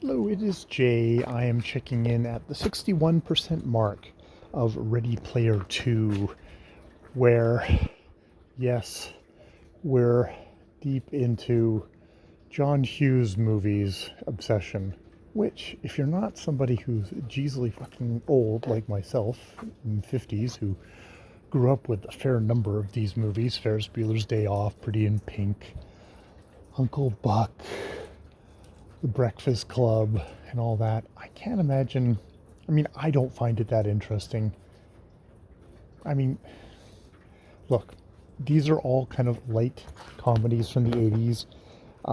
Hello, it is Jay. I am checking in at the 61% mark of Rdy Plyr 2, where, yes, we're deep into John Hughes movies obsession. Which, if you're not somebody who's jeezily fucking old like myself, in the 50s, who grew up with a fair number of these movies, Ferris Bueller's Day Off, Pretty in Pink, Uncle Buck, The Breakfast Club, and all that. I can't imagine. I mean, I don't find it that interesting. I mean, look, these are all kind of light comedies from the 80s,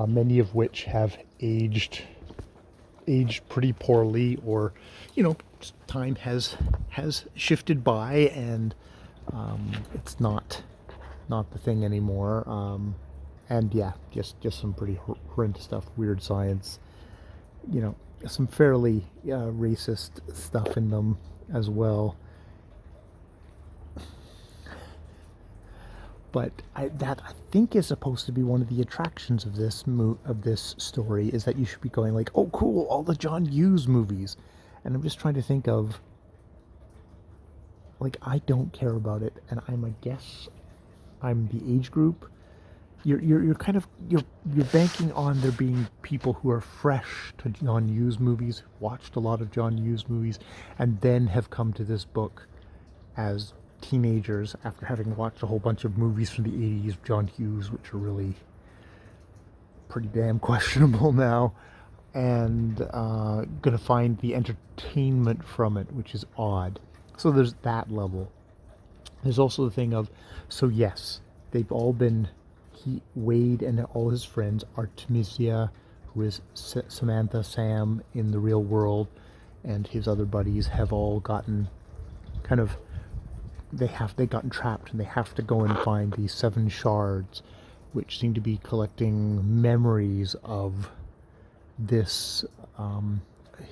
many of which have aged pretty poorly, or time has shifted by, and it's not the thing anymore. And yeah, just some pretty horrendous stuff, weird science, some fairly racist stuff in them as well. But I think is supposed to be one of the attractions of this story, is that you should be going like, oh cool, all the John Hughes movies, and I'm just trying to think of, like, I don't care about it, and I guess I'm the age group. You're kind of you're banking on there being people who are fresh to John Hughes movies, watched a lot of John Hughes movies, and then have come to this book as teenagers after having watched a whole bunch of movies from the 80s of John Hughes, which are really pretty damn questionable now, and gonna find the entertainment from it, which is odd. So there's that level. There's also the thing of, so yes, they've all been, Wade and all his friends, Artemisia, who is Samantha Sam in the real world, and his other buddies have all gotten kind of, they gotten trapped, and they have to go and find these 7 shards, which seem to be collecting memories of this,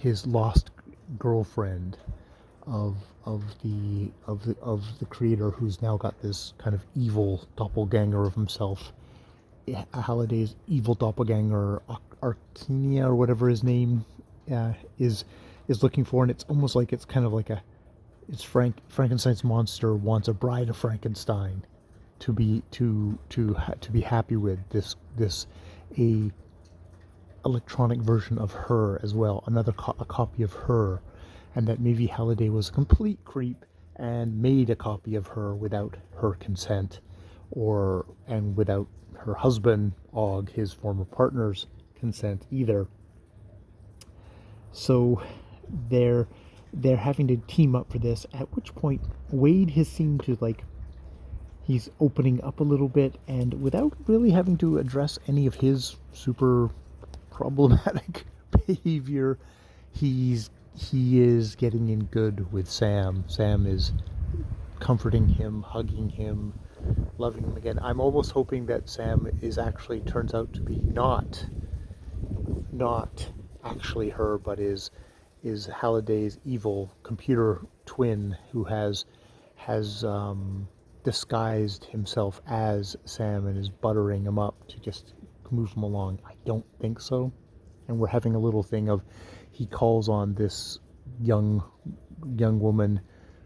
his lost girlfriend, of the creator, who's now got this kind of evil doppelganger of himself. Halliday's evil doppelganger, Archenia, or whatever his name is looking for, and it's almost like it's kind of like it's Frankenstein's monster wants a bride of Frankenstein to be happy with, this a electronic version of her as well, a copy of her, and that maybe Halliday was a complete creep and made a copy of her without her consent, and without her husband Og, his former partner's, consent either. So they're having to team up for this, at which point Wade has seemed to, like, he's opening up a little bit, and without really having to address any of his super problematic behavior, he is getting in good with Sam. Sam is comforting him, hugging him, loving him again. I'm almost hoping that Sam turns out to be not actually her, but is Halliday's evil computer twin, who has disguised himself as Sam and is buttering him up to just move him along. I don't think so. And we're having a little thing of, he calls on this young woman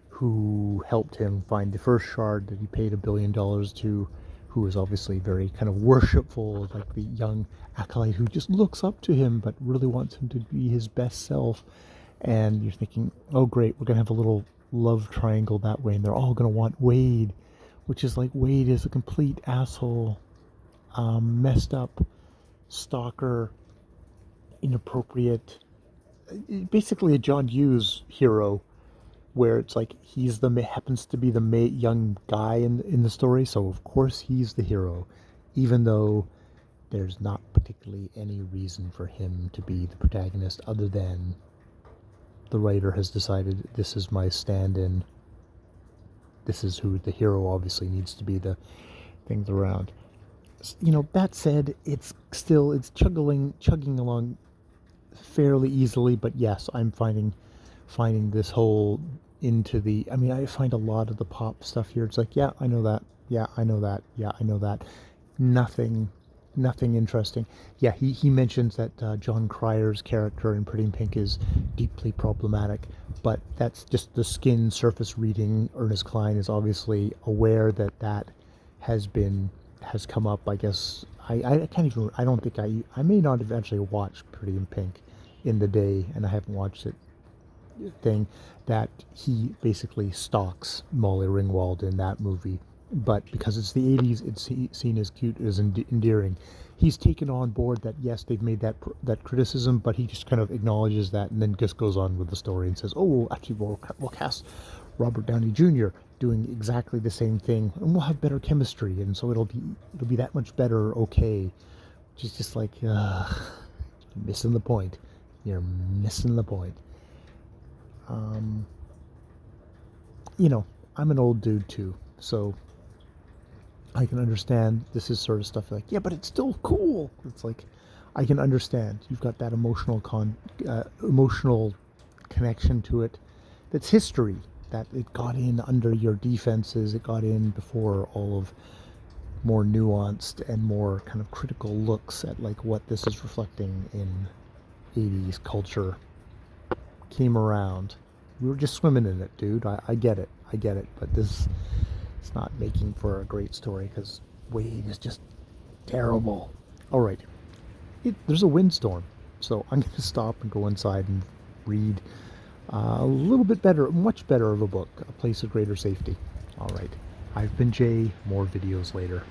who helped him find the first shard that he paid $1 billion to, who is obviously very kind of worshipful, like the young acolyte who just looks up to him but really wants him to be his best self. And you're thinking, oh great, we're gonna have a little love triangle that way, and they're all gonna want Wade, which is like, Wade is a complete asshole, messed up, stalker, inappropriate, basically a John Hughes hero, where it's like happens to be the young guy in the story, so of course he's the hero, even though there's not particularly any reason for him to be the protagonist, other than the writer has decided, this is my stand-in, this is who the hero obviously needs to be, the things around. That said, it's chugging along fairly easily, but yes, I'm finding this whole into the, I mean, I find a lot of the pop stuff here, it's like, yeah, I know that, yeah, I know that, yeah, I know that. Nothing Nothing interesting. Yeah, he mentions that John Cryer's character in Pretty in Pink is deeply problematic, but that's just the skin surface reading. Ernest Cline is obviously aware that that has come up. I guess I can't even. I don't think I may not have actually watched Pretty in Pink in the day, and I haven't watched it thing that he basically stalks Molly Ringwald in that movie. But because it's the 80s, it's seen as cute, as endearing. He's taken on board that yes, they've made that criticism, but he just kind of acknowledges that and then just goes on with the story and says, "Oh, well, actually, we'll cast Robert Downey Jr. doing exactly the same thing, and we'll have better chemistry, and so it'll be that much better." Okay, which is just like missing the point. You're missing the point. Um, I'm an old dude too, so I can understand this is sort of stuff like, yeah, but it's still cool. It's like, I can understand. You've got that emotional connection to it. That's history. That it got in under your defenses. It got in before all of more nuanced and more kind of critical looks at like what this is reflecting in 80s culture came around. We were just swimming in it, dude. I get it. I get it. But this it's not making for a great story because Wade is just terrible. All right. There's a windstorm. So I'm going to stop and go inside and read a little bit better, much better of a book, A Place of Greater Safety. All right. I've been Jay. More videos later.